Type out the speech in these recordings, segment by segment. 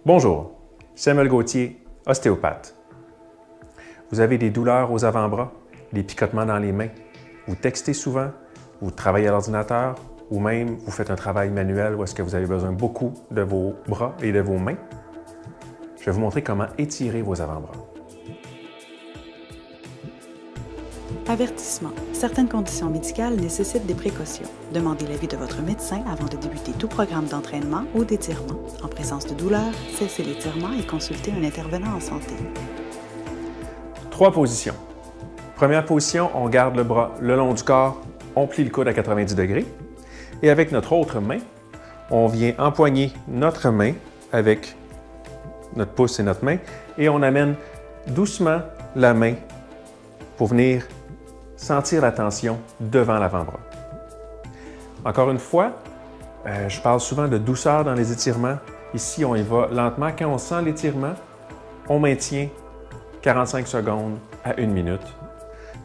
Bonjour, Samuel Gauthier, ostéopathe. Vous avez des douleurs aux avant-bras, des picotements dans les mains, vous textez souvent, vous travaillez à l'ordinateur ou même vous faites un travail manuel où est-ce que vous avez besoin beaucoup de vos bras et de vos mains. Je vais vous montrer comment étirer vos avant-bras. Avertissement. Certaines conditions médicales nécessitent des précautions. Demandez l'avis de votre médecin avant de débuter tout programme d'entraînement ou d'étirement. En présence de douleur, cessez l'étirement et consultez un intervenant en santé. 3 positions. Première position, on garde le bras le long du corps, on plie le coude à 90 degrés et avec notre autre main, on vient empoigner notre main avec notre pouce et notre main et on amène doucement la main pour venir sentir la tension devant l'avant-bras. Encore une fois, je parle souvent de douceur dans les étirements. Ici, on y va lentement. Quand on sent l'étirement, on maintient 45 secondes à 1 minute.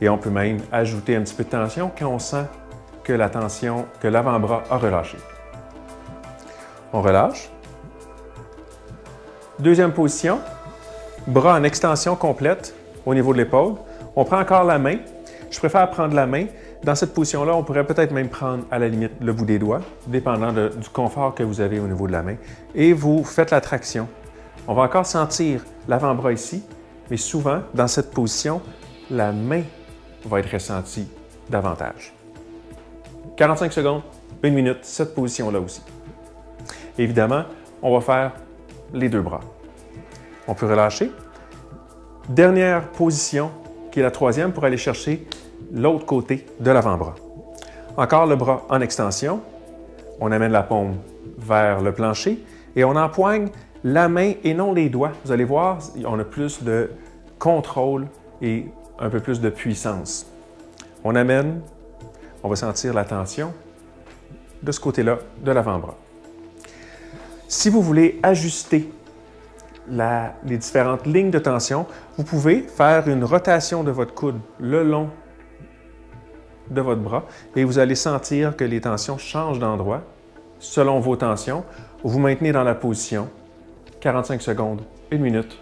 Et on peut même ajouter un petit peu de tension quand on sent que la tension, que l'avant-bras a relâché. On relâche. Deuxième position, bras en extension complète au niveau de l'épaule. On prend encore la main. Je préfère prendre la main. Dans cette position-là, on pourrait peut-être même prendre à la limite le bout des doigts, dépendant du confort que vous avez au niveau de la main. Et vous faites la traction. On va encore sentir l'avant-bras ici, mais souvent, dans cette position, la main va être ressentie davantage. 45 secondes, 1 minute, cette position-là aussi. Évidemment, on va faire les 2 bras. On peut relâcher. Dernière position, qui est la 3e, pour aller chercher l'autre côté de l'avant-bras. Encore le bras en extension. On amène la paume vers le plancher et on empoigne la main et non les doigts. Vous allez voir, on a plus de contrôle et un peu plus de puissance. On amène, on va sentir la tension de ce côté-là de l'avant-bras. Si vous voulez ajuster les différentes lignes de tension, vous pouvez faire une rotation de votre coude le long de votre bras et vous allez sentir que les tensions changent d'endroit selon vos tensions. Vous maintenez dans la position 45 secondes, 1 minute,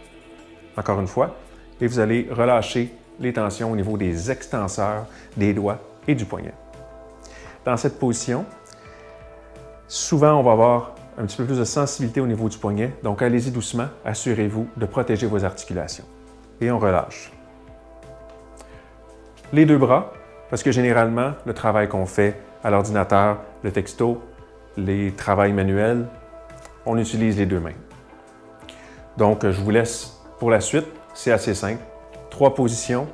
encore une fois, et vous allez relâcher les tensions au niveau des extenseurs, des doigts et du poignet. Dans cette position, souvent on va avoir un petit peu plus de sensibilité au niveau du poignet, donc allez-y doucement, assurez-vous de protéger vos articulations. Et on relâche. Les 2 bras, parce que généralement, le travail qu'on fait à l'ordinateur, le texto, les travails manuels, on utilise les 2 mains. Donc, je vous laisse pour la suite, c'est assez simple. 3 positions,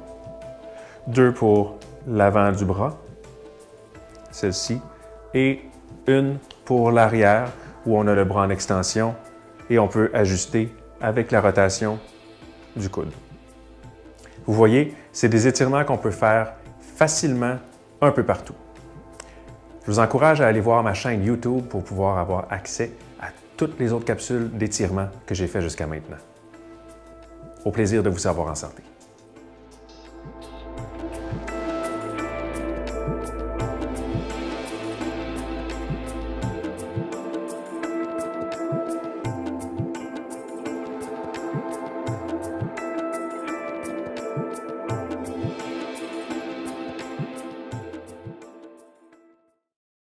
2 pour l'avant du bras, celle-ci, et 1 pour l'arrière, où on a le bras en extension et on peut ajuster avec la rotation du coude. Vous voyez, c'est des étirements qu'on peut faire facilement un peu partout. Je vous encourage à aller voir ma chaîne YouTube pour pouvoir avoir accès à toutes les autres capsules d'étirements que j'ai fait jusqu'à maintenant. Au plaisir de vous savoir en santé.